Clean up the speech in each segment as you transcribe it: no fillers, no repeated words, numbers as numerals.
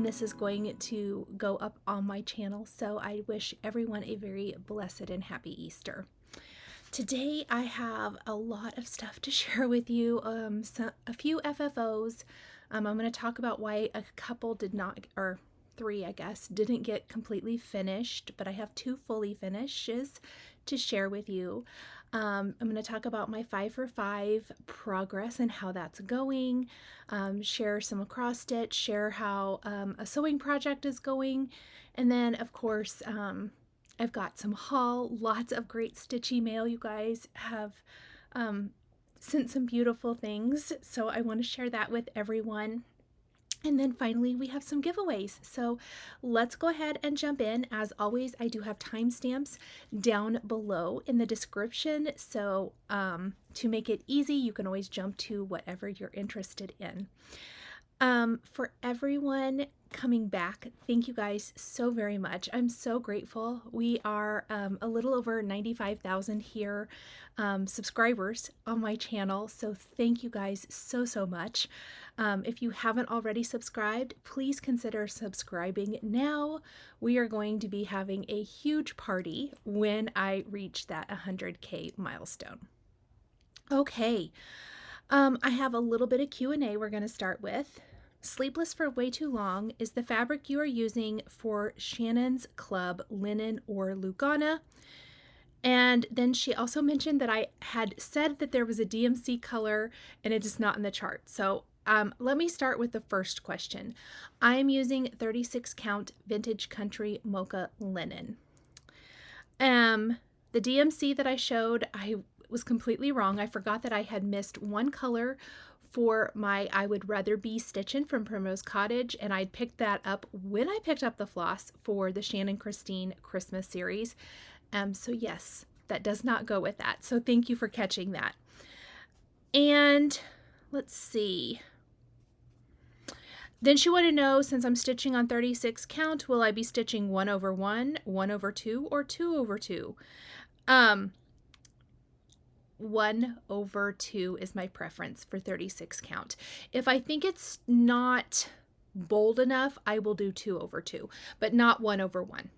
this is going to go up on my channel. So I wish everyone a very blessed and happy Easter. Today I have a lot of stuff to share with you, a few FFOs. I'm going to talk about why a couple did not, or 3 I guess, didn't get completely finished, but I have 2 fully finishes to share with you. I'm going to talk about my 5 for 5 progress and how that's going, share some across stitch, share how a sewing project is going, and then of course I've got some haul, lots of great stitchy mail. You guys have sent some beautiful things, so I want to share that with everyone. And then finally, we have some giveaways. So let's go ahead and jump in. As always, I do have timestamps down below in the description. So to make it easy, you can always jump to whatever you're interested in. For everyone coming back, thank you guys so very much. I'm so grateful. We are a little over 95,000 here subscribers on my channel, so thank you guys so much. If you haven't already subscribed, please consider subscribing now. We are going to be having a huge party when I reach that 100K milestone. Okay. I have a little bit of Q&A we're going to start with. Sleepless for way too long is the fabric you are using for Shannon's Club linen or Lugana. And then she also mentioned that I had said that there was a DMC color and it is not in the chart. So let me start with the first question. I am using 36 count vintage country mocha linen. The DMC that I showed, I was completely wrong. I forgot that I had missed one color for my I Would Rather Be Stitchin' from Primrose Cottage, and I'd picked that up when I picked up the floss for the Shannon Christine Christmas series. So yes, that does not go with that. So thank you for catching that. And let's see. Then she wanted to know, since I'm stitching on 36 count, will I be stitching 1/1, 1/2, or 2/2? 1/2 is my preference for 36 count. If I think it's not bold enough, I will do 2/2, but not 1/1.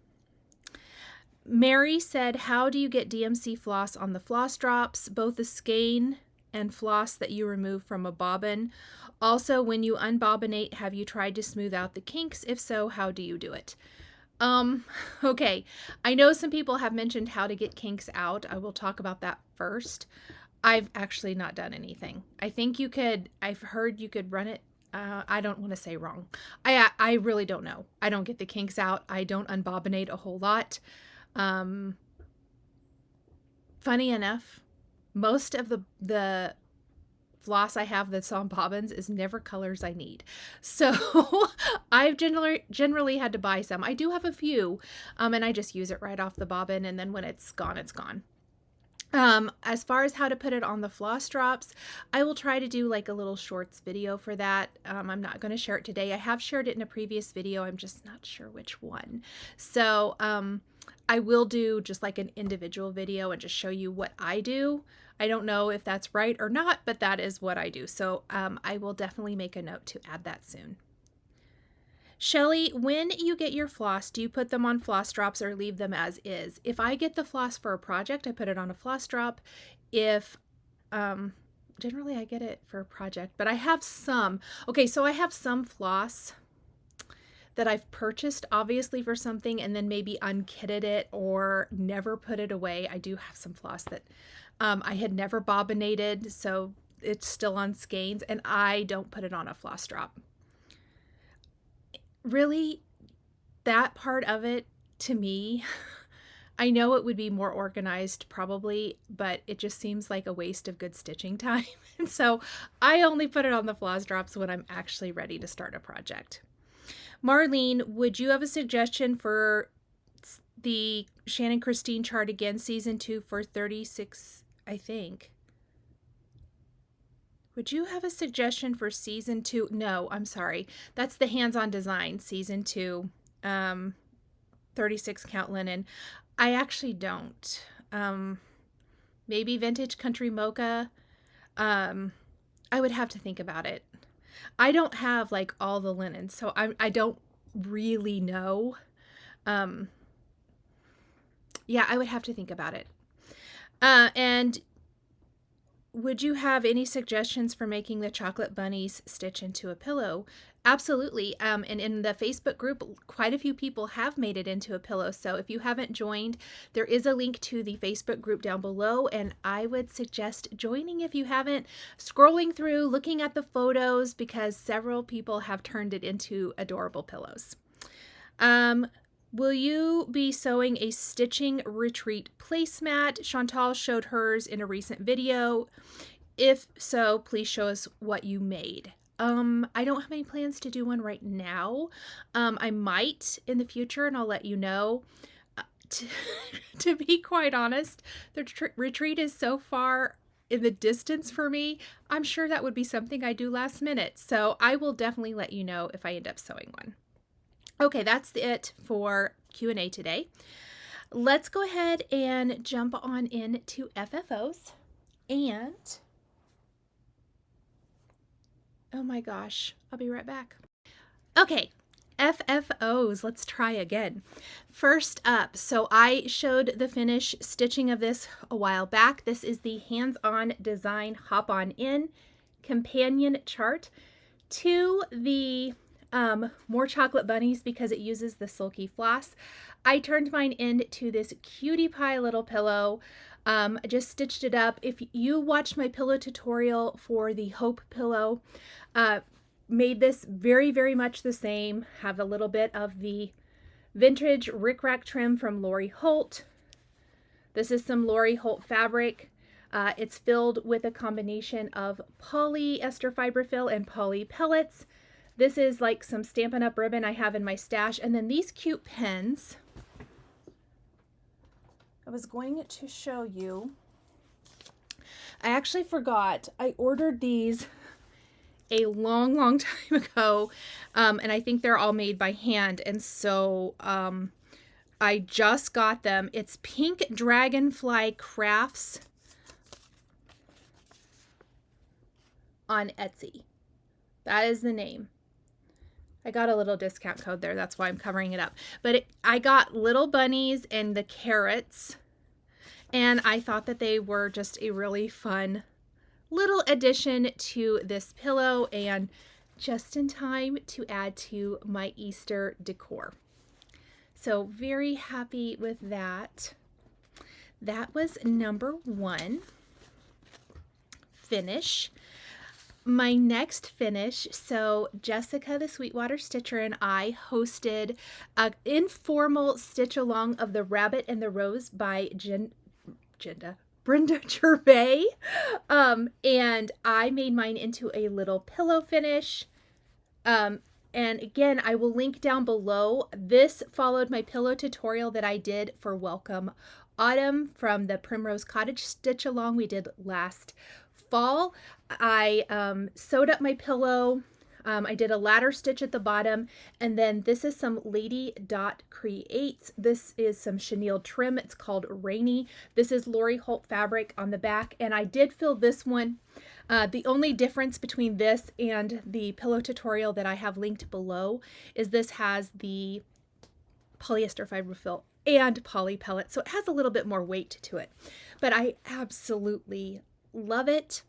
Mary said, how do you get DMC floss on the floss drops, both the skein and floss that you remove from a bobbin? Also, when you unbobbinate, have you tried to smooth out the kinks? If so, how do you do it? Okay, I know some people have mentioned how to get kinks out. I will talk about that first. I've actually not done anything. I think you could, I've heard you could run it. I don't want to say wrong. I really don't know. I don't get the kinks out. I don't unbobbinate a whole lot. Funny enough, most of the floss I have that's on bobbins is never colors I need. So I've generally had to buy some. I do have a few, and I just use it right off the bobbin, and then when it's gone, it's gone. As far as how to put it on the floss drops, I will try to do like a little shorts video for that. I'm not going to share it today. I have shared it in a previous video. I'm just not sure which one. So I will do just like an individual video and just show you what I do. I don't know if that's right or not, but that is what I do. So I will definitely make a note to add that soon. Shelly, when you get your floss, do you put them on floss drops or leave them as is? If I get the floss for a project, I put it on a floss drop. If, generally I get it for a project, but I have some. Okay, so I have some floss that I've purchased obviously for something and then maybe unkitted it or never put it away. I do have some floss that I had never bobbinated, so it's still on skeins, and I don't put it on a floss drop. Really, that part of it, to me, I know it would be more organized probably, but it just seems like a waste of good stitching time. And so I only put it on the floss drops when I'm actually ready to start a project. Marlene, would you have a suggestion for the Shannon Christine chart again, season 2 for 36, I think? Would you have a suggestion for season 2? No, I'm sorry. That's the hands-on design, season 2, 36 count linen. I actually don't. Maybe vintage country mocha. I would have to think about it. I don't have like all the linen, so I don't really know. Yeah, I would have to think about it. And would you have any suggestions for making the chocolate bunnies stitch into a pillow? Absolutely. And in the Facebook group, quite a few people have made it into a pillow. So if you haven't joined, there is a link to the Facebook group down below. And I would suggest joining if you haven't, scrolling through, looking at the photos, because several people have turned it into adorable pillows. Will you be sewing a stitching retreat placemat? Chantal showed hers in a recent video. If so, please show us what you made. I don't have any plans to do one right now. I might in the future, and I'll let you know. To be quite honest, the retreat is so far in the distance for me. I'm sure that would be something I do last minute. So I will definitely let you know if I end up sewing one. Okay, that's it for Q&A today. Let's go ahead and jump on into FFOs. And, oh my gosh, I'll be right back. Okay, FFOs, let's try again. First up, so I showed the finish stitching of this a while back. This is the hands-on design hop-on in companion chart to the more chocolate bunnies because it uses the silky floss. I turned mine into this cutie pie little pillow. I just stitched it up. If you watched my pillow tutorial for the Hope pillow, made this very, very much the same. Have a little bit of the vintage rickrack trim from Lori Holt. This is some Lori Holt fabric. It's filled with a combination of polyester fiberfill and poly pellets. This is like some Stampin' Up! Ribbon I have in my stash. And then these cute pens. I was going to show you. I actually forgot. I ordered these a long, long time ago. And I think they're all made by hand. And so I just got them. It's Pink Dragonfly Crafts on Etsy. That is the name. I got a little discount code there. That's why I'm covering it up. But I got little bunnies and the carrots. And I thought that they were just a really fun little addition to this pillow. And just in time to add to my Easter decor. So very happy with that. That was number 1 finish. My next finish, so Jessica the Sweetwater Stitcher and I hosted an informal stitch along of the Rabbit and the Rose by Brenda Gervais. And I made mine into a little pillow finish. And again, I will link down below. This followed my pillow tutorial that I did for Welcome Autumn from the Primrose Cottage stitch along we did last fall. I sewed up my pillow. I did a ladder stitch at the bottom, and then this is some Lady Dot Creates. This is some chenille trim. It's called Rainy. This is Lori Holt fabric on the back, and I did fill this one. The only difference between this and the pillow tutorial that I have linked below is this has the polyester fiberfill and poly pellet, so it has a little bit more weight to it. But I absolutely love it.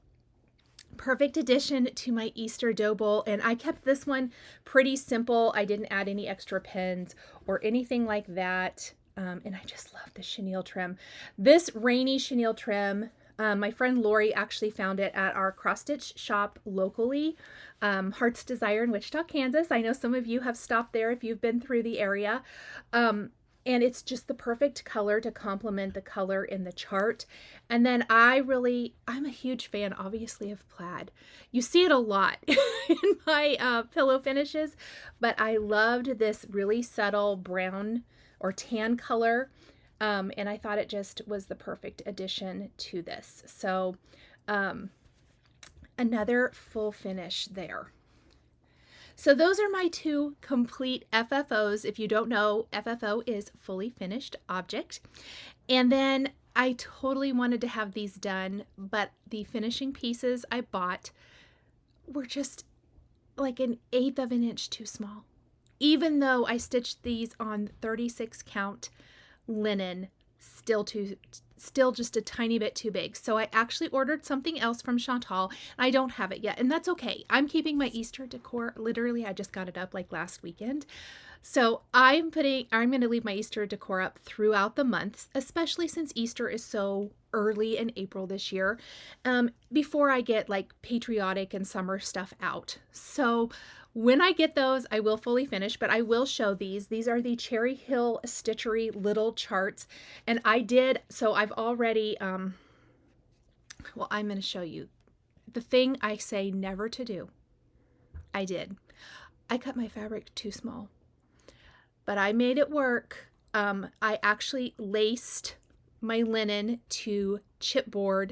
Perfect addition to my Easter dough bowl, and I kept this one pretty simple. I didn't add any extra pins or anything like that, and I just love the chenille trim. This Rainy chenille trim, my friend Lori actually found it at our cross stitch shop locally, Heart's Desire in Wichita, Kansas. I know some of you have stopped there if you've been through the area. And it's just the perfect color to complement the color in the chart. And then I'm a huge fan, obviously, of plaid. You see it a lot in my pillow finishes, but I loved this really subtle brown or tan color. And I thought it just was the perfect addition to this. So another full finish there. So those are my 2 complete FFOs. If you don't know, FFO is fully finished object. And then I totally wanted to have these done, but the finishing pieces I bought were just like 1/8 of an inch too small. even though I stitched these on 36 count linen, still just a tiny bit too big. So I actually ordered something else from Chantal. I don't have it yet, and that's okay. I'm keeping my Easter decor. Literally, I just got it up like last weekend. So I'm going to leave my Easter decor up throughout the months, especially since Easter is so early in April this year, before I get like patriotic and summer stuff out. So when I get those, I will fully finish, but I will show these. These are the Cherry Hill Stitchery little charts. And I've already, well, I'm going to show you the thing I say never to do. I did. I cut my fabric too small, but I made it work. I actually laced my linen to chipboard.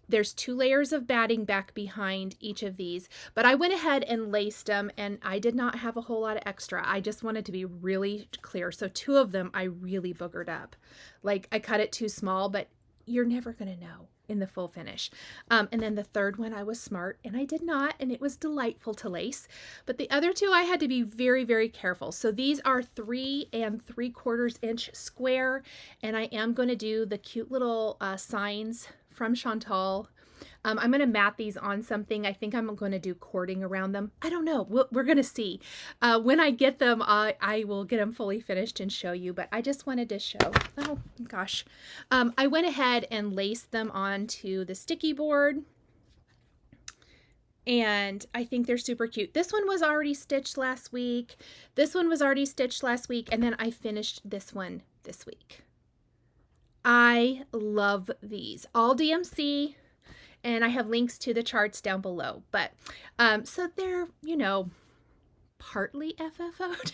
There's 2 layers of batting back behind each of these, but I went ahead and laced them, and I did not have a whole lot of extra. I just wanted to be really clear. So 2 of them I really boogered up. Like, I cut it too small, but you're never going to know in the full finish. And then the 3rd one I was smart, and I did not, and it was delightful to lace. But the other 2 I had to be very, very careful. So these are 3 3/4 inch square, and I am going to do the cute little signs from Chantal. I'm going to mat these on something. I think I'm going to do cording around them. I don't know. We're going to see. When I get them, I will get them fully finished and show you, but I just wanted to show, oh gosh. I went ahead and laced them onto the sticky board, and I think they're super cute. This one was already stitched last week. This one was already stitched last week, and then I finished this one this week. I love these. All DMC, and I have links to the charts down below. But so they're, you know, partly FFO'd.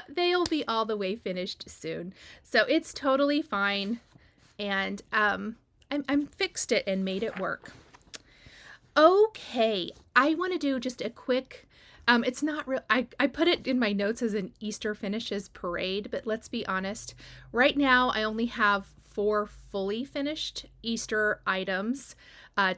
They'll be all the way finished soon. So it's totally fine. And I'm fixed it and made it work. Okay, I want to do just a quick, it's not real, I put it in my notes as an Easter finishes parade, but let's be honest, right now I only have 4 fully finished Easter items.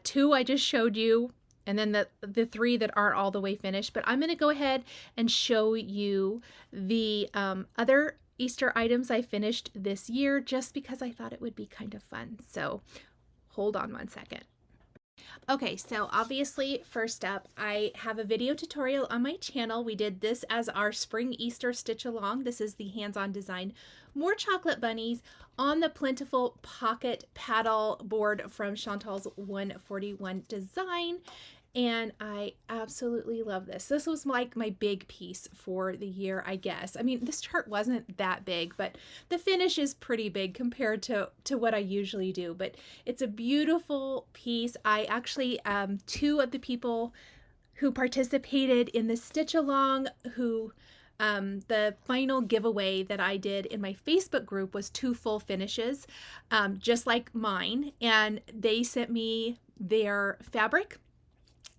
2 I just showed you, and then the 3 that aren't all the way finished, but I'm going to go ahead and show you the other Easter items I finished this year, just because I thought it would be kind of fun. So hold on one second. Okay, so obviously first up, I have a video tutorial on my channel. We did this as our spring Easter stitch along. This is the hands-on design, more chocolate bunnies on the Plentiful Pocket Paddle board from Chantal's 141 design. And I absolutely love this. This was like my big piece for the year, I guess. I mean, this chart wasn't that big, but the finish is pretty big compared to what I usually do. But it's a beautiful piece. I actually, 2 of the people who participated in the stitch along, who the final giveaway that I did in my Facebook group was 2 full finishes, just like mine. And they sent me their fabric,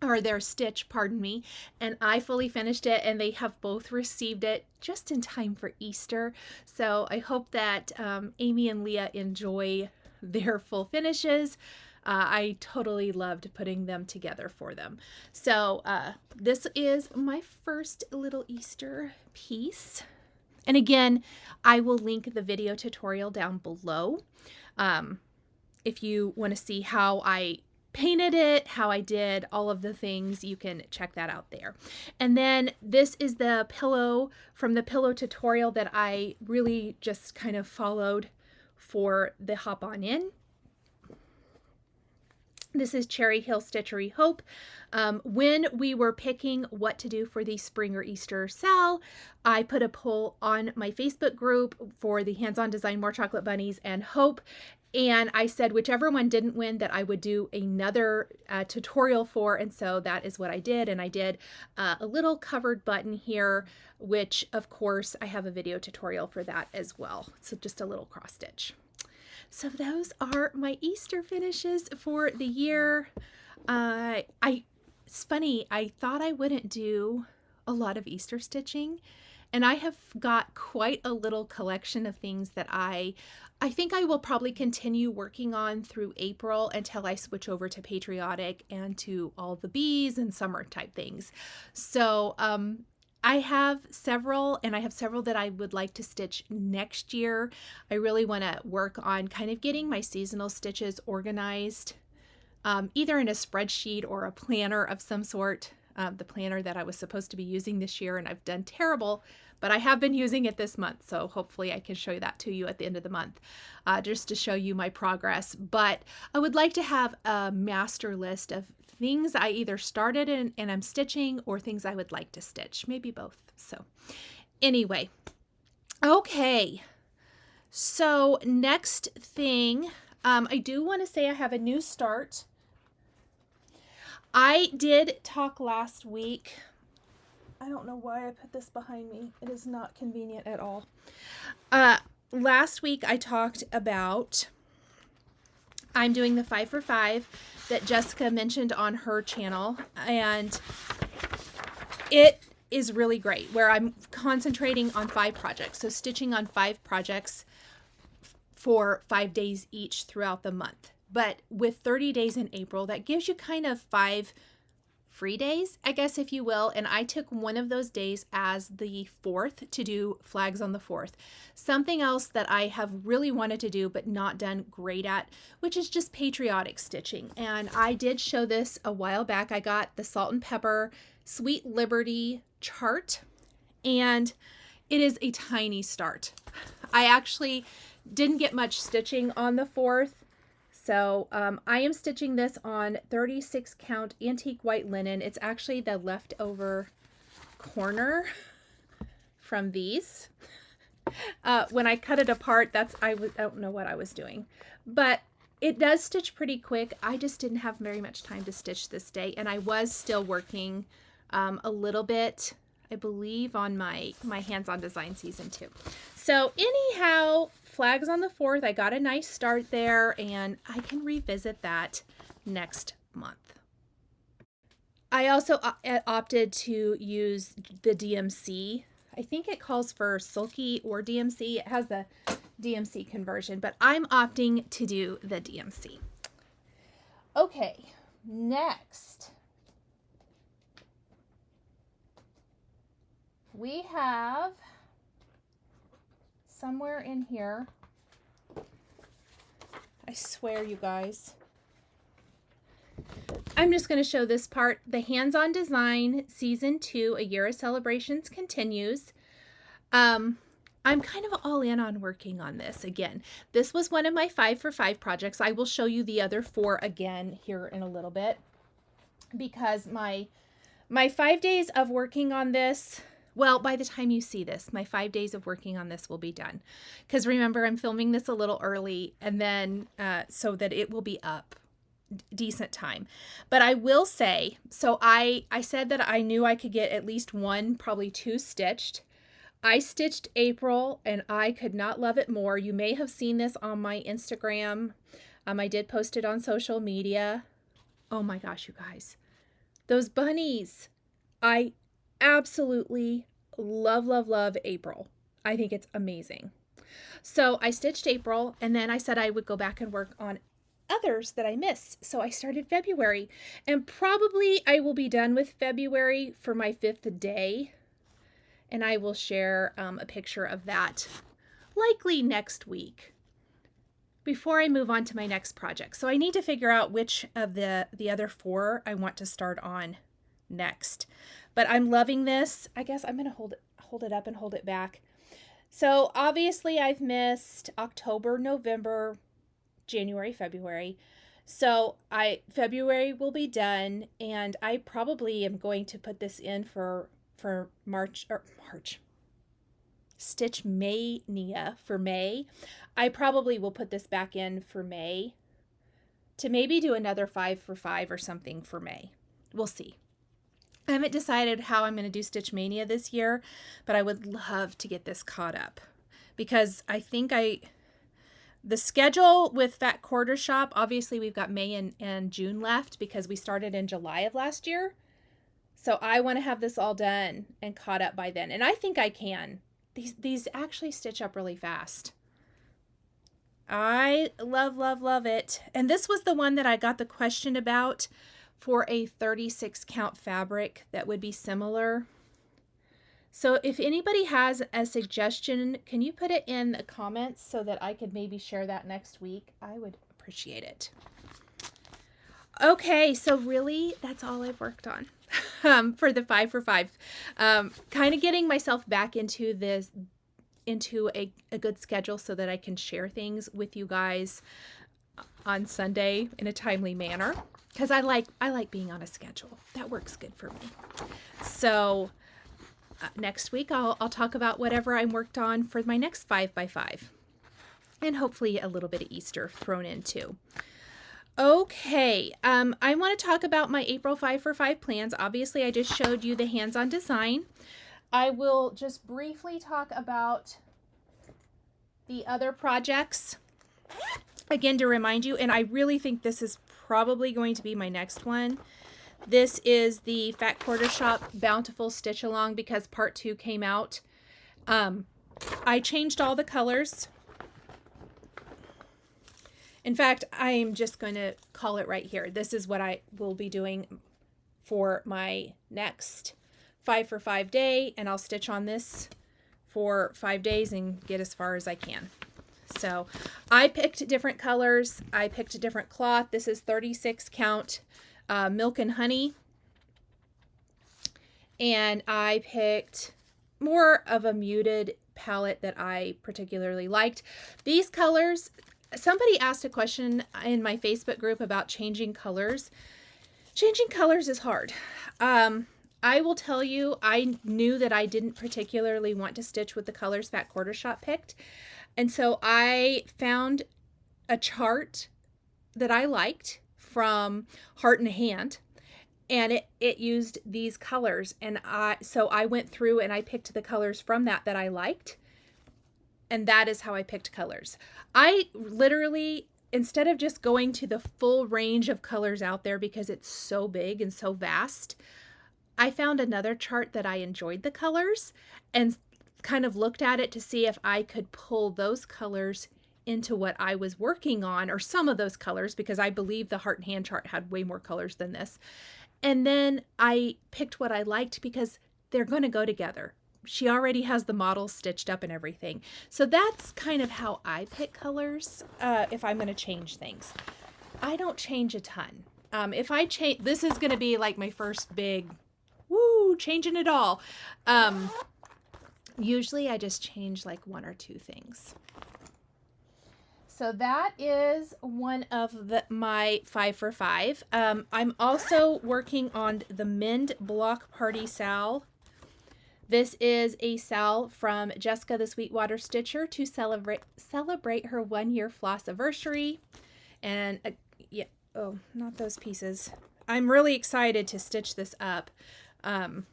or their stitch, pardon me, and I fully finished it, and they have both received it just in time for Easter. So I hope that Amy and Leah enjoy their full finishes. I totally loved putting them together for them. So this is my first little Easter piece. And again, I will link the video tutorial down below. If you want to see how I painted it, how I did all of the things, you can check that out there. And then this is the pillow from the pillow tutorial that I really just kind of followed for the hop on in. This is Cherry Hill Stitchery Hope. When we were picking what to do for the spring or Easter sale, I put a poll on my Facebook group for the hands-on design, more chocolate bunnies, and Hope. And I said whichever one didn't win that I would do another tutorial for, and so that is what I did. And I did a little covered button here, which of course I have a video tutorial for that as well. So just a little cross stitch. So those are my Easter finishes for the year. It's funny, I thought I wouldn't do a lot of Easter stitching, and I have got quite a little collection of things that I think I will probably continue working on through April until I switch over to Patriotic and to all the bees and summer type things. So I have several, and I have several that I would like to stitch next year. I really want to work on kind of getting my seasonal stitches organized, either in a spreadsheet or a planner of some sort. The planner that I was supposed to be using this year, and I've done terrible, but I have been using it this month, so hopefully I can show that to you at the end of the month, just to show you my progress. But I would like to have a master list of things I either started and I'm stitching, or things I would like to stitch, maybe both. So anyway, okay, so next thing, I do want to say I have a new start. I did talk last week. I don't know why I put this behind me. It is not convenient at all. Last week I talked about I'm doing the 5 for 5 that Jessica mentioned on her channel, and it is really great, where I'm concentrating on 5 projects. So stitching on 5 projects for 5 days each throughout the month. But with 30 days in April, that gives you kind of 5 free days, I guess, if you will. And I took one of those days as the 4th to do flags on the 4th. Something else that I have really wanted to do but not done great at, which is just patriotic stitching. And I did show this a while back. I got the Salt and Pepper Sweet Liberty chart, and it is a tiny start. I actually didn't get much stitching on the 4th. So I am stitching this on 36 count antique white linen. It's actually the leftover corner from these. When I cut it apart, I don't know what I was doing, but it does stitch pretty quick. I just didn't have very much time to stitch this day, and I was still working a little bit, I believe, on my hands-on design season 2. So anyhow, flags on the 4th, I got a nice start there, and I can revisit that next month. I also opted to use the DMC. I think it calls for Sulky or DMC. It has the DMC conversion, but I'm opting to do the DMC. Okay, next we have somewhere in here, I swear, you guys, I'm just going to show this part. The Hands-On Design Season 2, A Year of Celebrations continues. I'm kind of all in on working on this again. This was one of my 5 for 5 projects. I will show you the other 4 again here in a little bit, because my 5 days of working on this, well, by the time you see this, my 5 days of working on this will be done. Because remember, I'm filming this a little early, and then so that it will be up decent time. But I will say, so I said that I knew I could get at least 1, probably 2 stitched. I stitched April, and I could not love it more. You may have seen this on my Instagram. I did post it on social media. Oh my gosh, you guys. Those bunnies. I absolutely love April. I think it's amazing. So I stitched April, and then I said I would go back and work on others that I missed. So I started February, and probably I will be done with February for my 5th day. And I will share a picture of that likely next week before I move on to my next project. So I need to figure out which of the other 4 I want to start on next. But I'm loving this. I guess I'm going to hold it up and hold it back. So obviously I've missed October, November, January, February. So February will be done, and I probably am going to put this in for March. Stitch Mania for May. I probably will put this back in for May to maybe do another 5 for 5 or something for May. We'll see. I haven't decided how I'm going to do Stitch Mania this year, but I would love to get this caught up, because I think the schedule with Fat Quarter Shop, obviously we've got May and June left because we started in July of last year. So I want to have this all done and caught up by then. And I think I can. These actually stitch up really fast. I love it. And this was the one that I got the question about for a 36 count fabric that would be similar. So if anybody has a suggestion, can you put it in the comments so that I could maybe share that next week? I would appreciate it. Okay, so really that's all I've worked on for the 5 for 5. Kind of getting myself back into this, into a good schedule so that I can share things with you guys on Sunday in a timely manner, because I like being on a schedule. That works good for me. So next week I'll talk about whatever I worked on for my next 5 by 5, and hopefully a little bit of Easter thrown in too. Okay, I want to talk about my April 5 for 5 plans. Obviously, I just showed you the hands-on design. I will just briefly talk about the other projects. Again, to remind you, and I really think this is probably going to be my next one. This is the Fat Quarter Shop Bountiful Stitch Along because part 2 came out. I changed all the colors. In fact, I'm just going to call it right here. This is what I will be doing for my next 5 for 5 day, and I'll stitch on this for 5 days and get as far as I can. So I picked different colors. I picked a different cloth. This is 36 count Milk and Honey. And I picked more of a muted palette that I particularly liked. These colors, somebody asked a question in my Facebook group about changing colors. Changing colors is hard. I will tell you, I knew that I didn't particularly want to stitch with the colors Fat Quarter Shop picked. And so I found a chart that I liked from Heart and Hand, and it used these colors. And so I went through and I picked the colors from that I liked. And that is how I picked colors. I literally, instead of just going to the full range of colors out there because it's so big and so vast, I found another chart that I enjoyed the colors and kind of looked at it to see if I could pull those colors into what I was working on, or some of those colors, because I believe the Heart and Hand chart had way more colors than this. And then I picked what I liked because they're going to go together. She already has the models stitched up and everything. So that's kind of how I pick colors if I'm going to change things. I don't change a ton. If I change, this is going to be like my first big, woo, changing it all. Usually I just change like 1 or 2 things. So that is one of my 5 for 5. I'm also working on the Mend Block Party Sal. This is a sal from Jessica the Sweetwater Stitcher to celebrate her 1-year floss anniversary. And yeah, oh, not those pieces. I'm really excited to stitch this up. I'm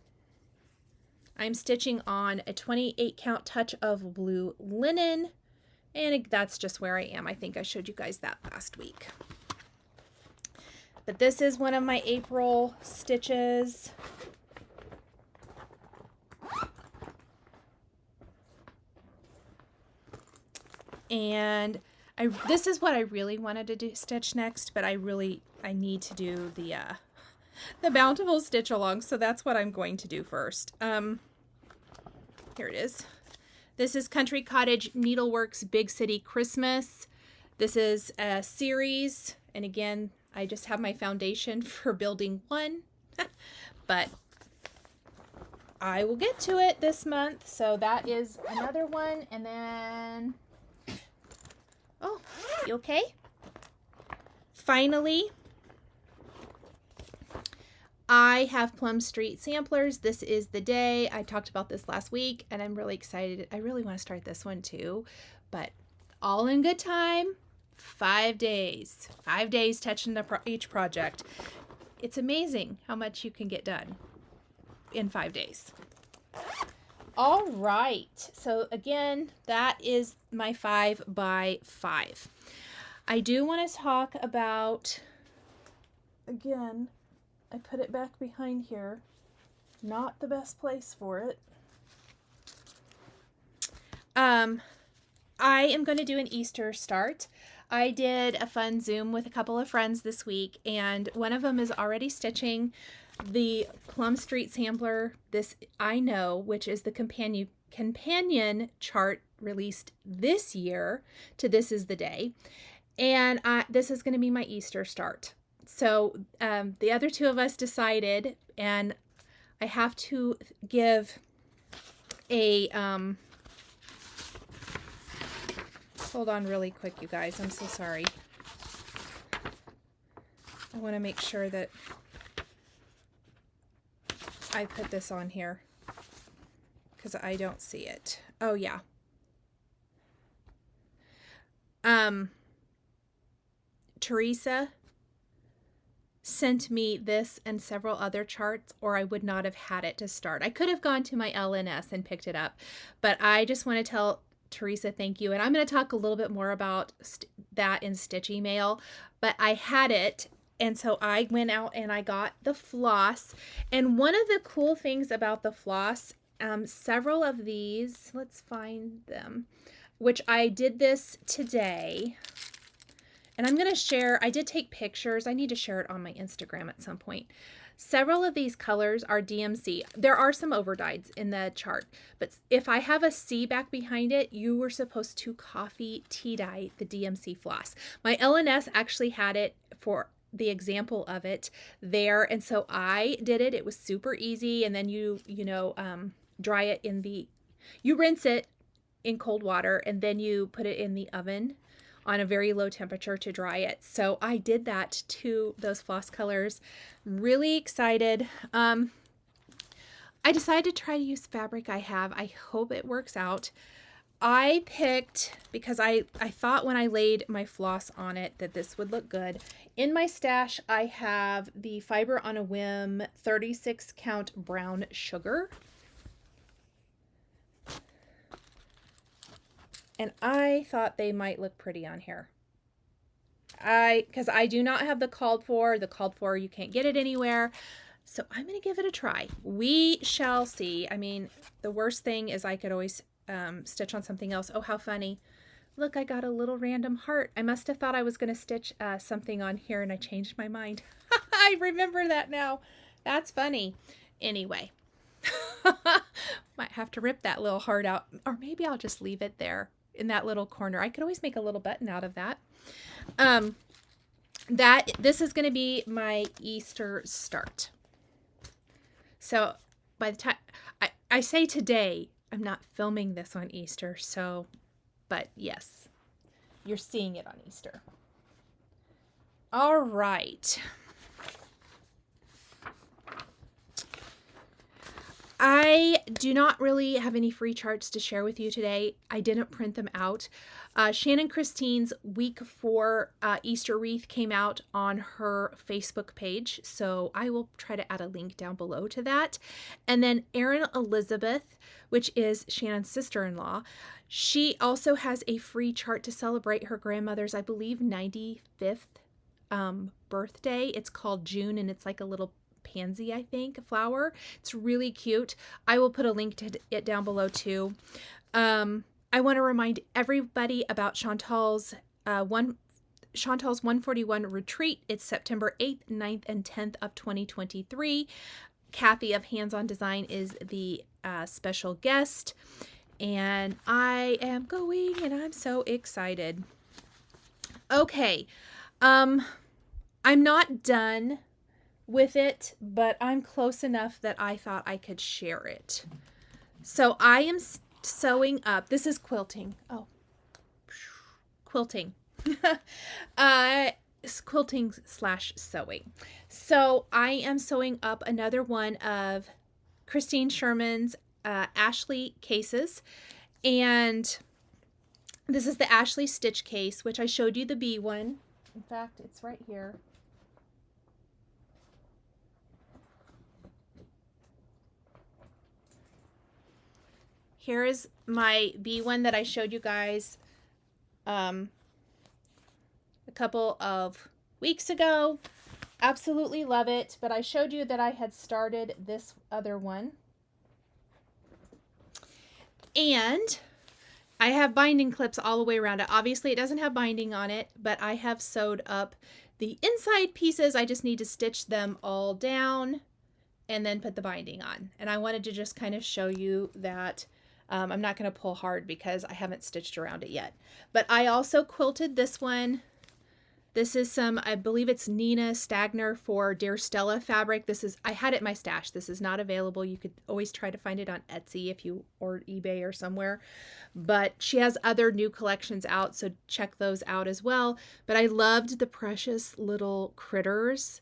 stitching on a 28 count touch of blue linen, and that's just where I am. I think I showed you guys that last week. But this is one of my April stitches. And this is what I really wanted to stitch next, but I need to do the Bountiful Stitch Along, so that's what I'm going to do first. Here it is. This is Country Cottage Needleworks Big City Christmas. This is a series, and again, I just have my foundation for building 1, but I will get to it this month. So that is another one, and then, oh, you okay? Finally, I have Plum Street samplers. This is the day. I talked about this last week, and I'm really excited. I really want to start this one too, but all in good time. 5 days. 5 days touching each project. It's amazing how much you can get done in 5 days. All right. So again, that is my 5 by 5. I do want to talk about, again, I put it back behind here. Not the best place for it. I am going to do an Easter start. I did a fun Zoom with a couple of friends this week, and one of them is already stitching the Plum Street sampler, this I know, which is the companion chart released this year to This Is the Day. And this is going to be my Easter start. So the other two of us decided, and I have to give a, hold on really quick, you guys. I'm so sorry. I want to make sure that I put this on here because I don't see it. Oh, yeah. Teresa sent me this and several other charts, or I would not have had it to start. I could have gone to my LNS and picked it up, but I just want to tell Teresa thank you. And I'm going to talk a little bit more about that in Stitchy Mail, but I had it. And so I went out and I got the floss. And one of the cool things about the floss, several of these, let's find them, which I did this today. And I'm going to share, I did take pictures. I need to share it on my Instagram at some point. Several of these colors are DMC. There are some overdyes in the chart, but if I have a C back behind it, you were supposed to coffee tea dye the DMC floss. My LNS actually had it for the example of it there, and so I did it. It was super easy, and then you dry it in you rinse it in cold water, and then you put it in the oven on a very low temperature to dry it. So I did that to those floss colors. Really excited. I decided to try to use fabric I have. I hope it works out. I picked, because I thought when I laid my floss on it that this would look good. In my stash, I have the Fiber on a Whim 36 count brown sugar. And I thought they might look pretty on here. Because I do not have the called for. The called for, you can't get it anywhere. So I'm going to give it a try. We shall see. I mean, the worst thing is I could always stitch on something else. Oh, how funny. Look, I got a little random heart. I must have thought I was going to stitch something on here and I changed my mind. I remember that now. That's funny. Anyway. Might have to rip that little heart out. Or maybe I'll just leave it there in that little corner. I could always make a little button out of that. This is going to be my Easter start. So by the time I say today, I'm not filming this on Easter. So, but yes, you're seeing it on Easter. All right. I do not really have any free charts to share with you today. I didn't print them out. Shannon Christine's week 4 Easter wreath came out on her Facebook page, so I will try to add a link down below to that. And then Erin Elizabeth, which is Shannon's sister-in-law, she also has a free chart to celebrate her grandmother's, I believe, 95th birthday. It's called June, and it's like a little pansy, I think, a flower. It's really cute. I will put a link to it down below too. I want to remind everybody about Chantal's 141 retreat. It's September 8th, 9th, and 10th of 2023. Kathy of Hands On Design is the special guest, and I am going, and I'm so excited. Okay, I'm not done with it, but I'm close enough that I thought I could share it. So I am sewing up. This is quilting. Oh, quilting. Quilting / sewing. So I am sewing up another one of Christine Sherman's Ashley cases, and this is the Ashley stitch case, which I showed you the bee one. In fact, it's right here. Here is my bee one that I showed you guys a couple of weeks ago. Absolutely love it, but I showed you that I had started this other one. And I have binding clips all the way around it. Obviously, it doesn't have binding on it, but I have sewed up the inside pieces. I just need to stitch them all down. and then put the binding on. And I wanted to just kind of show you that. I'm not going to pull hard because I haven't stitched around it yet. But I also quilted this one. This is some, I believe it's Nina Stagner for Dear Stella fabric. This is, I had it in my stash. This is not available. You could always try to find it on Etsy if you, or eBay or somewhere. But she has other new collections out, so check those out as well. But I loved the precious little critters.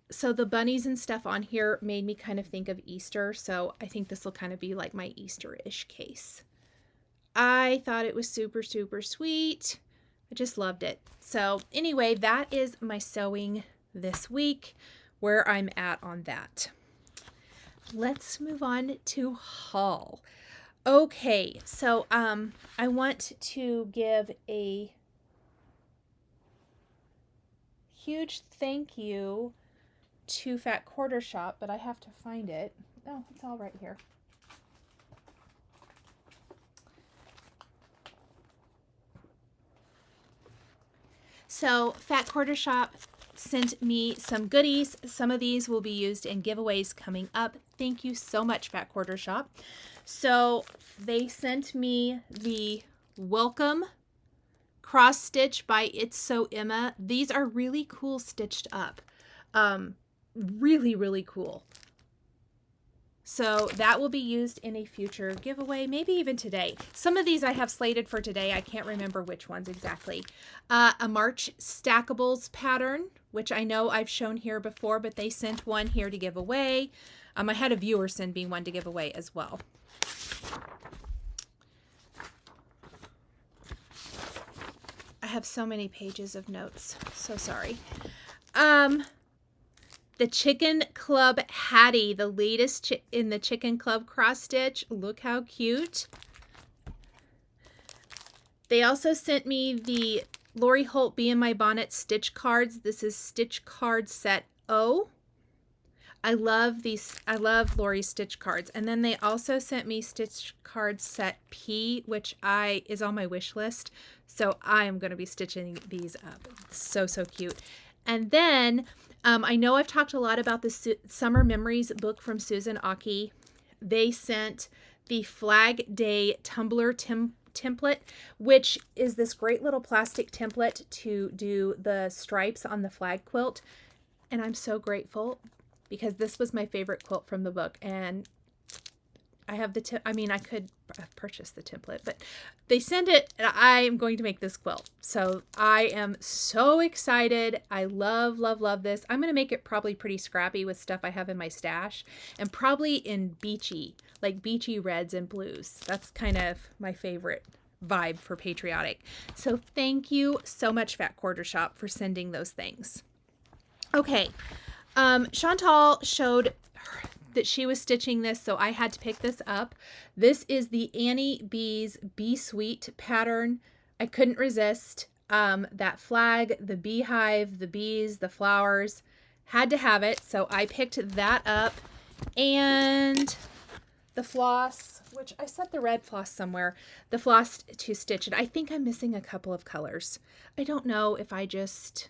So the bunnies and stuff on here made me kind of think of Easter. So I think this will kind of be like my Easter-ish case. I thought it was super, super sweet. I just loved it. So anyway, that is my sewing this week, where I'm at on that. Let's move on to haul. Okay, so I want to give a huge thank you to Fat Quarter Shop, but I have to find it. Oh, it's all right here. So Fat Quarter Shop sent me some goodies. Some of these will be used in giveaways coming up. Thank you so much, Fat Quarter Shop. So they sent me the Welcome Cross Stitch by It's So Emma. These are really cool stitched up. Really, really cool. So that will be used in a future giveaway, maybe even today. Some of these I have slated for today. I can't remember which ones exactly. A March Stackables pattern, which I know I've shown here before, but they sent one here to give away. I had a viewer send me one to give away as well. I have so many pages of notes. So sorry. The Chicken Club Hattie, the latest in the Chicken Club cross stitch. Look how cute. They also sent me the Lori Holt Be in My Bonnet stitch cards. This is Stitch Card Set O. I love these. I love Lori's stitch cards. And then they also sent me Stitch Card Set P, which is on my wish list. So I am going to be stitching these up. So, so cute. And then I know I've talked a lot about the Summer Memories book from Susan Aki. They sent the Flag Day Tumbler template, which is this great little plastic template to do the stripes on the flag quilt. And I'm so grateful because this was my favorite quilt from the book. And I have the I could have purchased the template, but they sent it and I am going to make this quilt. So I am so excited. I love, love, love this. I'm going to make it probably pretty scrappy with stuff I have in my stash and probably in beachy, like beachy reds and blues. That's kind of my favorite vibe for patriotic. So thank you so much, Fat Quarter Shop, for sending those things. Okay. Chantal showed that she was stitching this, so I had to pick this up. This is the Annie B's Bee Sweet pattern. I couldn't resist. That flag, the beehive, the bees, the flowers, had to have it, so I picked that up. And the floss, which I set the red floss somewhere, the floss to stitch it. I think I'm missing a couple of colors. I don't know if I just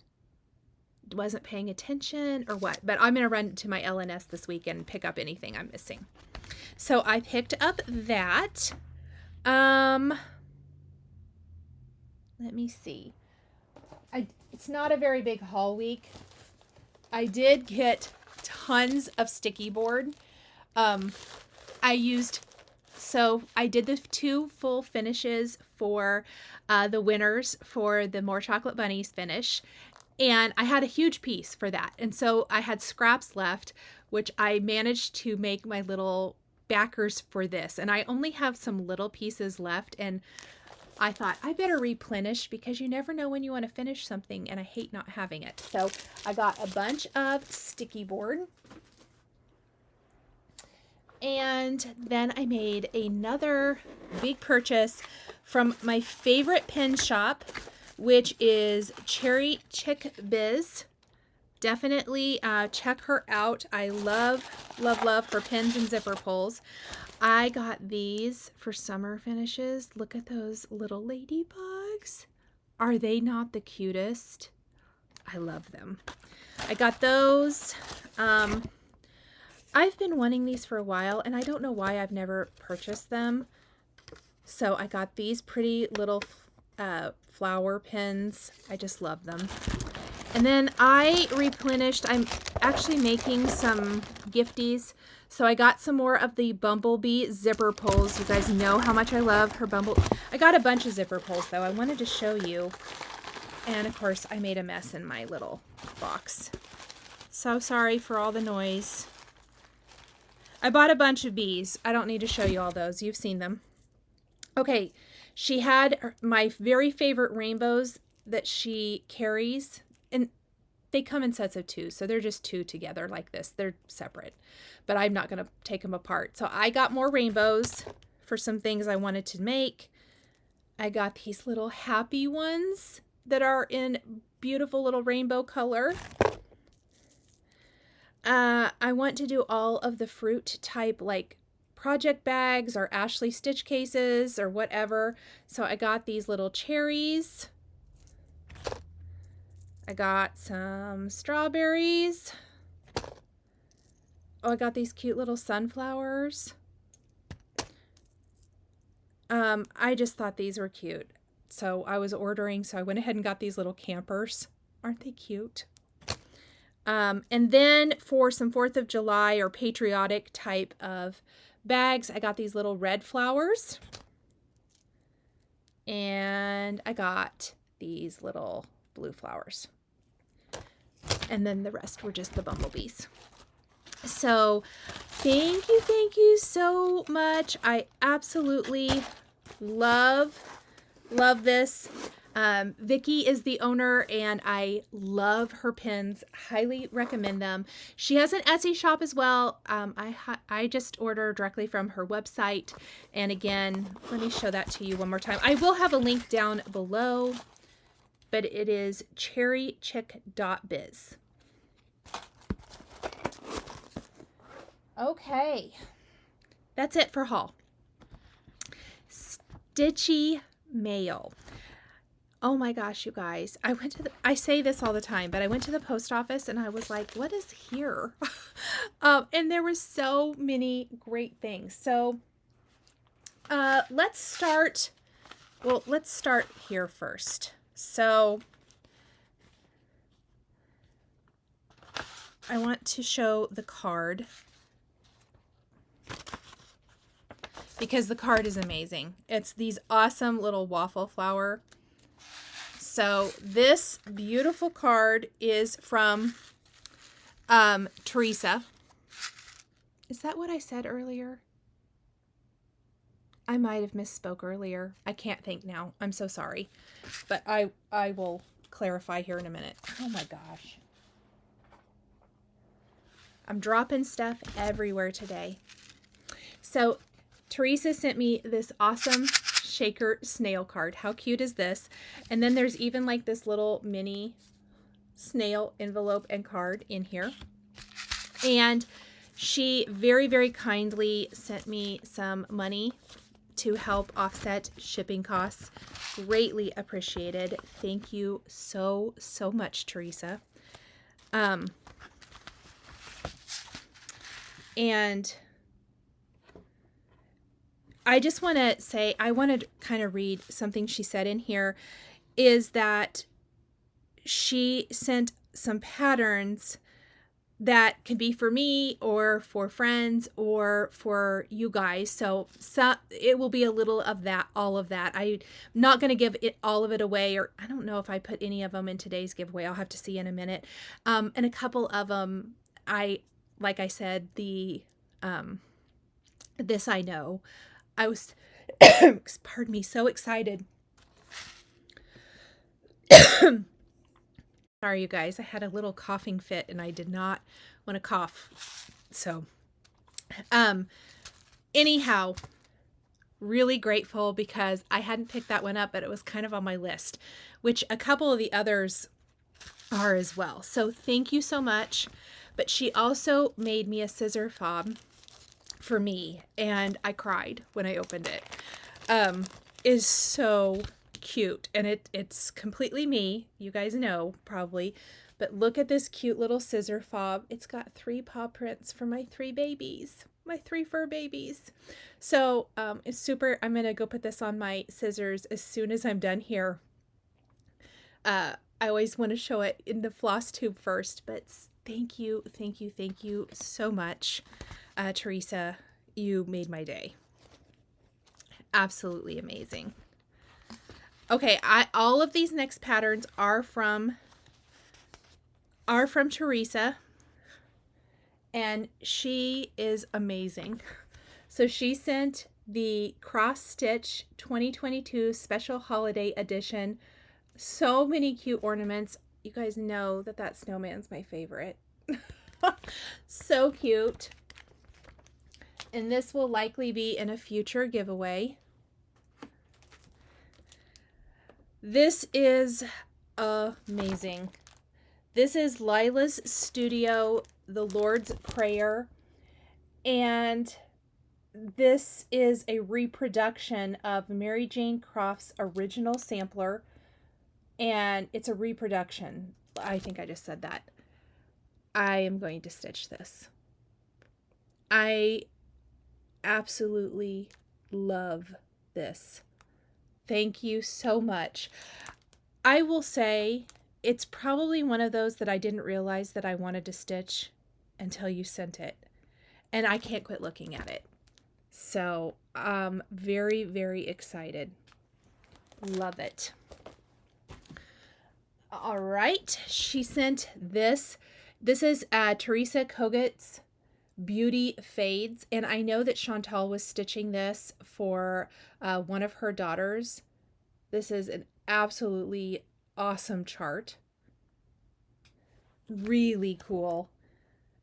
wasn't paying attention or what, but I'm going to run to my LNS this week and pick up anything I'm missing. So I picked up that. Let me see. It's not a very big haul week. I did get tons of sticky board. I did the 2 full finishes for the winners for the More Chocolate Bunnies finish. And I had a huge piece for that. And so I had scraps left, which I managed to make my little backers for this. And I only have some little pieces left. And I thought I better replenish because you never know when you want to finish something. And I hate not having it. So I got a bunch of sticky board. And then I made another big purchase from my favorite pin shop, which is Cherry Chick Biz. Definitely check her out. I love, love, love her pins and zipper pulls. I got these for summer finishes. Look at those little ladybugs. Are they not the cutest? I love them. I got those. I've been wanting these for a while, and I don't know why I've never purchased them. So I got these pretty little flower pins. I just love them. And then I replenished, I'm actually making some gifties. So I got some more of the Bumblebee zipper pulls. You guys know how much I love her I got a bunch of zipper pulls though. I wanted to show you. And of course I made a mess in my little box. So sorry for all the noise. I bought a bunch of bees. I don't need to show you all those. You've seen them. Okay, she had my very favorite rainbows that she carries. And they come in sets of 2, so they're just 2 together like this. They're separate, but I'm not going to take them apart. So I got more rainbows for some things I wanted to make. I got these little happy ones that are in beautiful little rainbow color. I want to do all of the fruit type like project bags or Ashley stitch cases or whatever. So I got these little cherries. I got some strawberries. Oh, I got these cute little sunflowers. I just thought these were cute. So I was ordering, so I went ahead and got these little campers. Aren't they cute? And then for some 4th of July or patriotic type of bags, I got these little red flowers. And I got these little blue flowers. And then the rest were just the bumblebees. So thank you so much. I absolutely love this. Vicki is the owner and I love her pins. Highly recommend them. She has an Etsy shop as well. I just order directly from her website. And again, let me show that to you one more time. I will have a link down below, but it is cherrychick.biz. Okay, that's it for haul. Stitchy mail. Oh my gosh, you guys. I say this all the time, but I went to the post office and I was like, what is here? And there were so many great things. So let's start here first. So I want to show the card because the card is amazing. It's these awesome little waffle flower. So this beautiful card is from Teresa. Is that what I said earlier? I might have misspoke earlier. I can't think now. I'm so sorry. But I will clarify here in a minute. Oh my gosh. I'm dropping stuff everywhere today. So Teresa sent me this awesome shaker snail card. How cute is this? And then there's even like this little mini snail envelope and card in here. And she very, very kindly sent me some money to help offset shipping costs. Greatly appreciated. Thank you so much, Teresa. And I just want to say, I want to kind of read something she said in here, is that she sent some patterns that can be for me or for friends or for you guys. So it will be a little of that, all of that. I'm not going to give it all of it away, or I don't know if I put any of them in today's giveaway. I'll have to see in a minute. And a couple of them, like I said, the this I know. I was, pardon me, so excited. Sorry, you guys. I had a little coughing fit and I did not want to cough. So, anyhow, really grateful because I hadn't picked that one up, but it was kind of on my list, which a couple of the others are as well. So thank you so much. But she also made me a scissor fob for me, and I cried when I opened it. Is so cute, and it's completely me. You guys know probably, but look at this cute little scissor fob. It's got 3 paw prints for my 3 babies, my 3 fur babies. So it's super. I'm gonna go put this on my scissors as soon as I'm done here. I always want to show it in the Flosstube first, but thank you so much, Teresa. You made my day. Absolutely amazing. Okay, all of these next patterns are from Teresa, and she is amazing. So she sent the Cross Stitch 2022 Special Holiday Edition. So many cute ornaments. You guys know that snowman's my favorite. So cute. And this will likely be in a future giveaway. This is amazing. This is Lila's Studio, The Lord's Prayer, and this is a reproduction of Mary Jane Croft's original sampler, and it's a reproduction. I think I just said that. I am going to stitch this. I absolutely love this. Thank you so much. I will say it's probably one of those that I didn't realize that I wanted to stitch until you sent it. And I can't quit looking at it. So I'm very, very excited. Love it. All right. She sent this. This is Teresa Kogut's Beauty Fades, and I know that Chantal was stitching this for one of her daughters. This is an absolutely awesome chart. Really cool.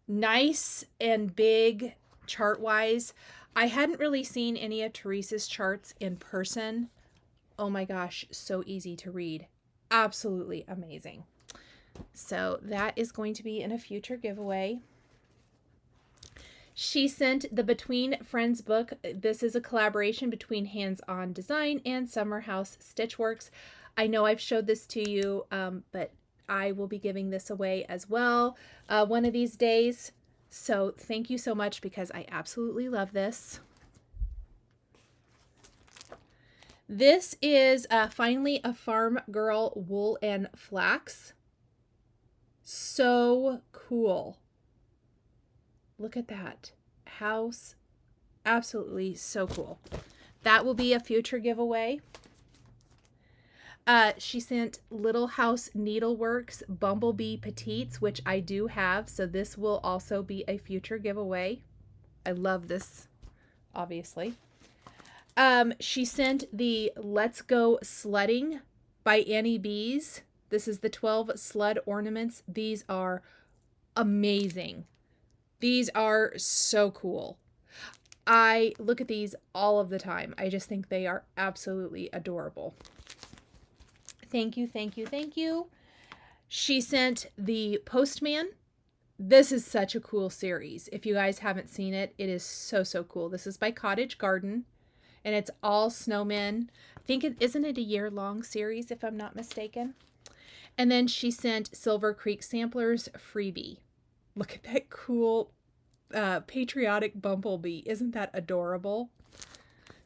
Nice and big chart wise. I hadn't really seen any of Teresa's charts in person. Oh my gosh, so easy to read. Absolutely amazing. So that is going to be in a future giveaway. She sent the Between Friends book. This is a collaboration between Hands On Design and Summer House Stitchworks. I know I've showed this to you, but I will be giving this away as well one of these days. So thank you so much because I absolutely love this. This is finally a Farm Girl Wool and Flax. So cool. Look at that house. Absolutely so cool. That will be a future giveaway. She sent Little House Needleworks Bumblebee Petites, which I do have. So this will also be a future giveaway. I love this, obviously. She sent the Let's Go Sledding by Annie Bees. This is the 12 sled ornaments. These are amazing. These are so cool. I look at these all of the time. I just think they are absolutely adorable. Thank you, thank you, thank you. She sent the Postman. This is such a cool series. If you guys haven't seen it, it is so, so cool. This is by Cottage Garden, and it's all snowmen. I think isn't it a year-long series, if I'm not mistaken? And then she sent Silver Creek Samplers freebie. Look at that cool patriotic bumblebee. Isn't that adorable?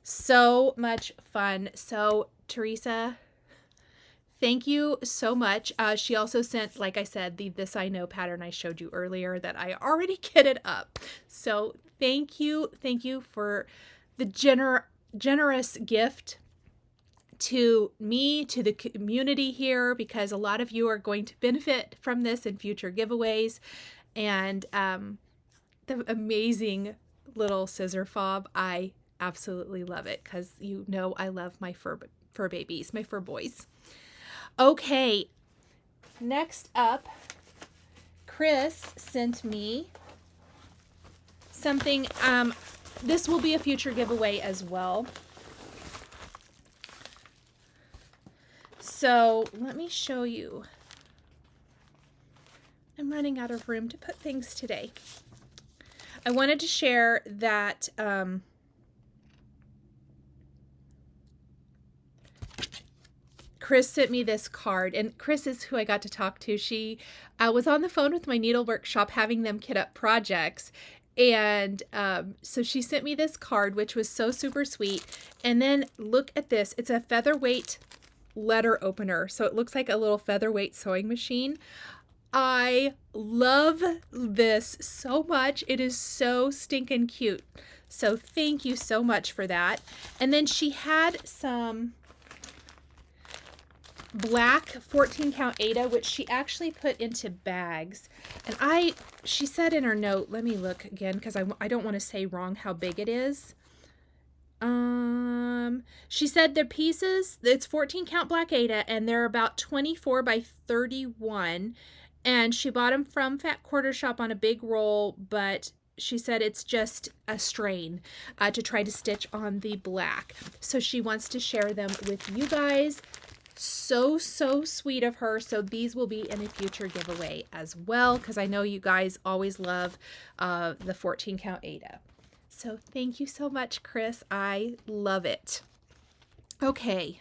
So much fun. So, Teresa, thank you so much. She also sent, like I said, the This I Know pattern I showed you earlier that I already kitted up. So, thank you for the generous gift to me, to the community here, because a lot of you are going to benefit from this in future giveaways. And the amazing little scissor fob, I absolutely love it because you know I love my fur babies, my fur boys. Okay, next up, Chris sent me something. This will be a future giveaway as well. So let me show you. I'm running out of room to put things today. I wanted to share that Chris sent me this card, and Chris is who I got to talk to. She was on the phone with my needlework shop having them kit up projects. And so she sent me this card, which was so super sweet. And then look at this. It's a featherweight letter opener. So it looks like a little featherweight sewing machine. I love this so much. It is so stinking cute. So thank you so much for that. And then she had some black 14 count Aida, which she actually put into bags. And she said in her note, let me look again because I don't want to say wrong how big it is. She said the pieces, it's 14 count black Aida, and they're about 24 by 31. And she bought them from Fat Quarter Shop on a big roll, but she said it's just a strain to try to stitch on the black. So she wants to share them with you guys. So sweet of her. So these will be in a future giveaway as well, because I know you guys always love the 14 count Aida. So thank you so much, Chris. I love it. Okay.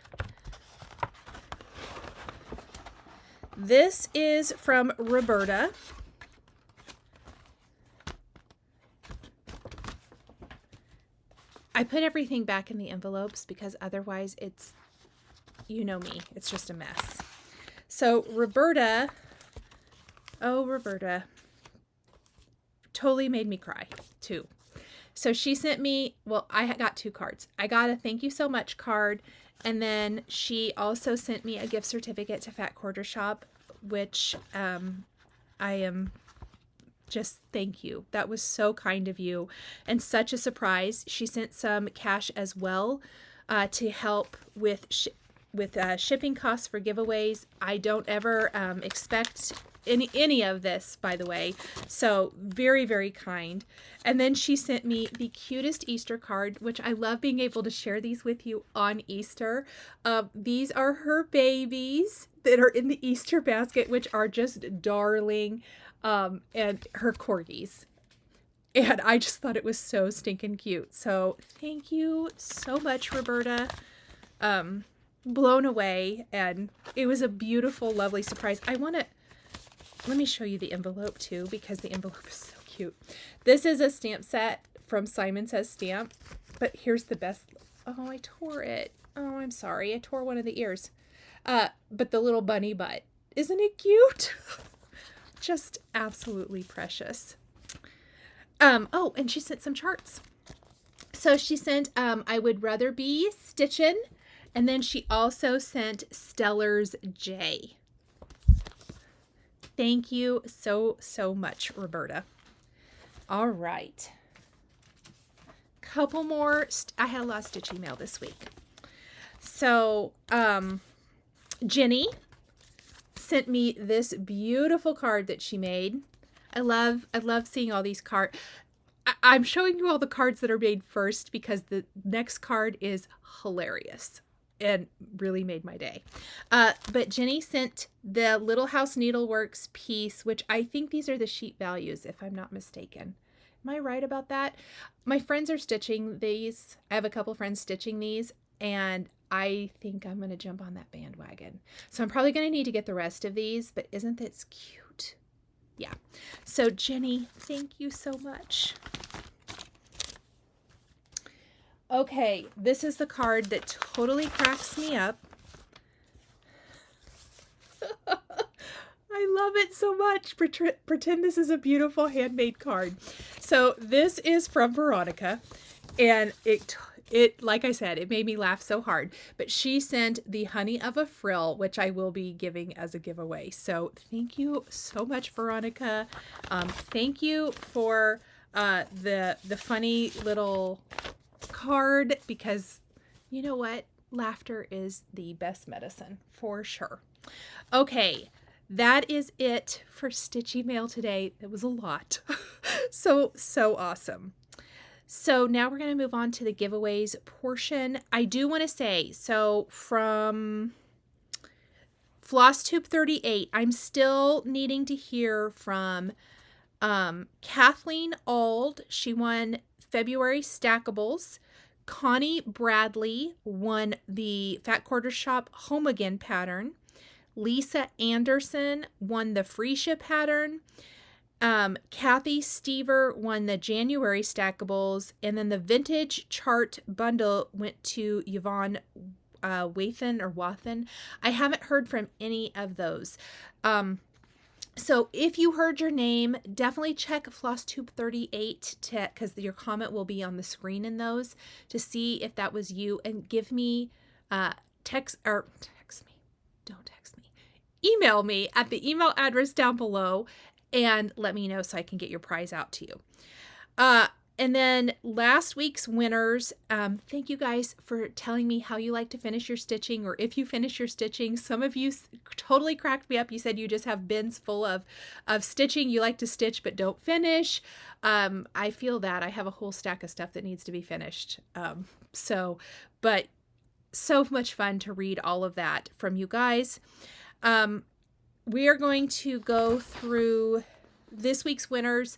This is from Roberta. I put everything back in the envelopes because otherwise it's, you know me, it's just a mess. So Roberta, oh Roberta, totally made me cry too. So she sent me, well, I got 2 cards. I got a thank you so much card, and then she also sent me a gift certificate to Fat Quarter Shop, which I am just, thank you. That was so kind of you and such a surprise. She sent some cash as well to help with shipping costs for giveaways. I don't ever expect any of this, by the way. So very kind. And then she sent me the cutest Easter card, which I love being able to share these with you on Easter. These are her babies that are in the Easter basket, which are just darling, and her corgis. And I just thought it was so stinking cute. So thank you so much, Roberta. Blown away, and it was a beautiful, lovely surprise. Let me show you the envelope too, because the envelope is so cute. This is a stamp set from Simon Says Stamp, but here's the best. Oh, I tore it. Oh, I'm sorry. I tore one of the ears. But the little bunny butt. Isn't it cute? Just absolutely precious. Oh, and she sent some charts. So she sent I Would Rather Be Stitchin', and then she also sent Stellar's J. Thank you so much, Roberta. All right. Couple more. I had a lot of stitch email this week. So, Jenny sent me this beautiful card that she made. I love seeing all these cards. I'm showing you all the cards that are made first because the next card is hilarious and really made my day. But Jenny sent the Little House Needleworks piece, which I think these are the sheet values, if I'm not mistaken. Am I right about that? My friends are stitching these. I have a couple friends stitching these, and I think I'm going to jump on that bandwagon. So I'm probably going to need to get the rest of these, but isn't this cute? Yeah. So Jenny, thank you so much. Okay, this is the card that totally cracks me up. I love it so much. Pretend this is a beautiful handmade card. So this is from Veronica, and it like I said, it made me laugh so hard. But she sent the Honey of a Frill, which I will be giving as a giveaway. So thank you so much, Veronica. Thank you for the funny little card, because you know what? Laughter is the best medicine for sure. Okay, that is it for Stitchy Mail today. It was a lot. so awesome. So now we're going to move on to the giveaways portion. I do want to say, so from Flosstube 38, I'm still needing to hear from Cathleen Auld. She won February Stackables. Connie Bradley won the Fat Quarter Shop Home Again pattern. Lisa Anderson won the Freesia pattern. Kathy Stever won the January Stackables, and then the Vintage Chart Bundle went to Yvonne Wathen. I haven't heard from any of those. So if you heard your name, definitely check Flosstube 38 because your comment will be on the screen in those to see if that was you, and give me text me. Don't text me. Email me at the email address down below and let me know so I can get your prize out to you. And then last week's winners, thank you guys for telling me how you like to finish your stitching, or if you finish your stitching. Some of you totally cracked me up. You said you just have bins full of stitching. You like to stitch but don't finish. I feel that. I have a whole stack of stuff that needs to be finished. But so much fun to read all of that from you guys. We are going to go through this week's winners.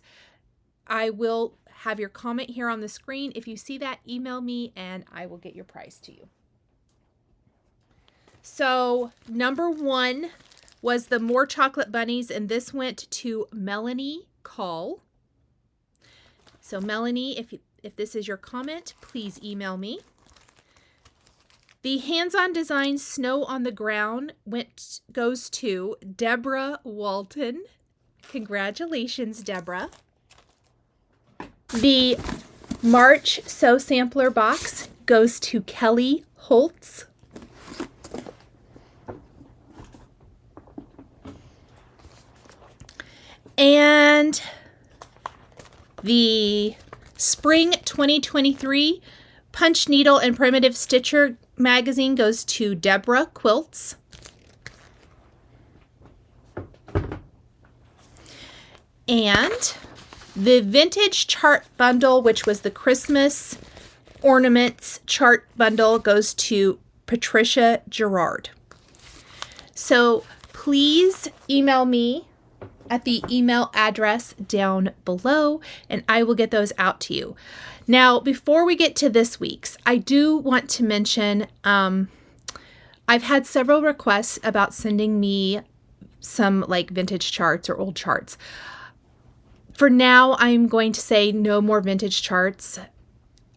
I will have your comment here on the screen. If you see that, email me and I will get your prize to you. So number 1 was the More Chocolate Bunnies, and this went to Melanie Call. So Melanie, if this is your comment, please email me. The Hands-On Design Snow on the Ground goes to Deborah Walton. Congratulations, Deborah. The March Sew Sampler Box goes to Kelly Holtz. And the Spring 2023 Punch Needle and Primitive Stitcher magazine goes to Deborah Quilts. And the Vintage Chart Bundle, which was the Christmas Ornaments Chart Bundle, goes to Patricia Gerard. So please email me at the email address down below, and I will get those out to you. Now, before we get to this week's, I do want to mention I've had several requests about sending me some like vintage charts or old charts. For now, I'm going to say no more vintage charts.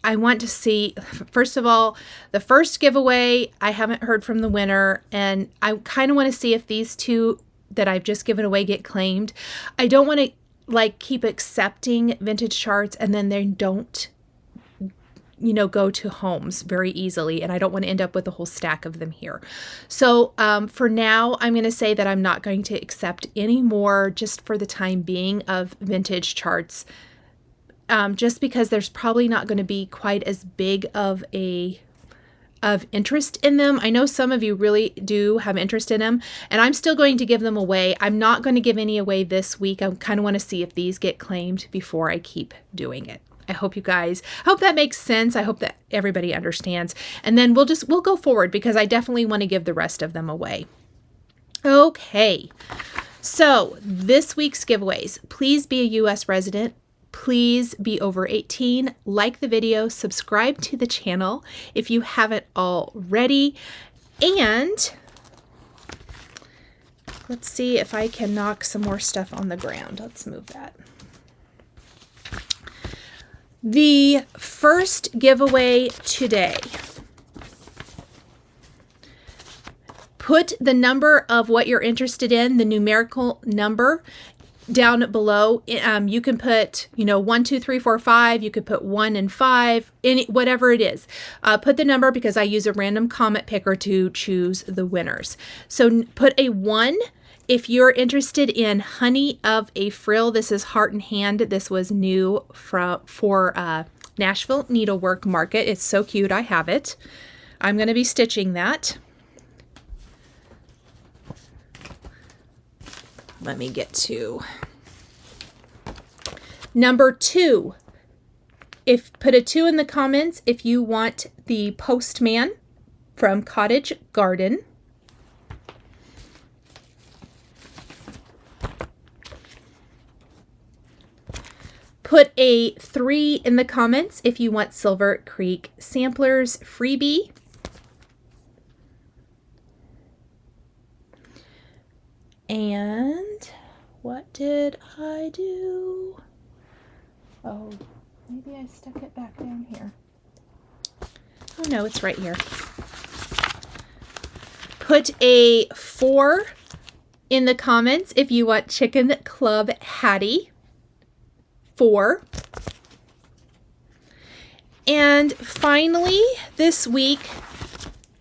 I want to see, first of all, the first giveaway, I haven't heard from the winner, and I kind of want to see if these two that I've just given away get claimed. I don't want to like keep accepting vintage charts and then they don't, go to homes very easily, and I don't want to end up with a whole stack of them here. So for now, I'm going to say that I'm not going to accept any more, just for the time being, of vintage charts, just because there's probably not going to be quite as big of interest in them. I know some of you really do have interest in them, and I'm still going to give them away. I'm not going to give any away this week. I kind of want to see if these get claimed before I keep doing it. I hope that makes sense. I hope that everybody understands. And then we'll go forward, because I definitely want to give the rest of them away. Okay. So this week's giveaways, please be a U.S. resident. Please be over 18, like the video, subscribe to the channel if you haven't already, and let's see if I can knock some more stuff on the ground. Let's move that. The first giveaway today, put the number of what you're interested in, the numerical number, down below. You can put 1, 2, 3, 4, 5. You could put 1 and 5, whatever it is. Put the number, because I use a random comment picker to choose the winners. So put a 1 if you're interested in Honey of a Frill. This is Heart and Hand. This was new for Nashville Needlework Market. It's so cute. I have it. I'm going to be stitching that. Let me get to number 2. Put a 2 in the comments if you want the Postman from Cottage Garden. Put a 3 in the comments if you want Silver Creek Samplers freebie. And what did I do? Oh, maybe I stuck it back down here. Oh no, it's right here. Put a 4 in the comments if you want Chicken Club Hattie. 4. And finally, this week,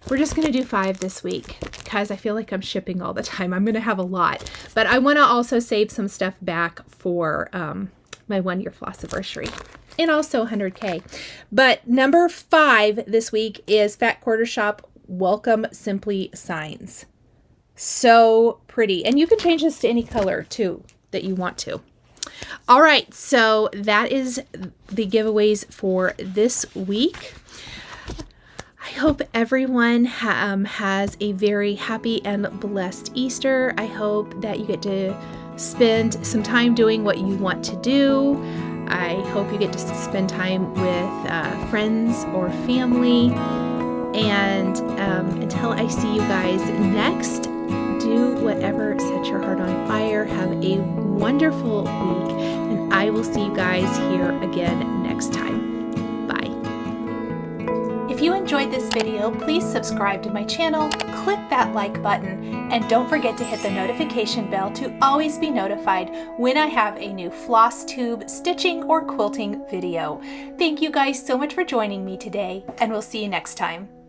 we're just going to do 5 this week because I feel like I'm shipping all the time. I'm going to have a lot. But I want to also save some stuff back for my 1-year Flossiversary and also 100K. But number 5 this week is Fat Quarter Shop Welcome Simply Signs. So pretty. And you can change this to any color too that you want to. All right, so that is the giveaways for this week. I hope everyone has a very happy and blessed Easter. I hope that you get to spend some time doing what you want to do. I hope you get to spend time with friends or family. And until I see you guys next, do whatever sets your heart on fire. Have a wonderful week, and I will see you guys here again next time. Bye. If you enjoyed this video, please subscribe to my channel, click that like button, and don't forget to hit the notification bell to always be notified when I have a new Flosstube stitching or quilting video. Thank you guys so much for joining me today, and we'll see you next time.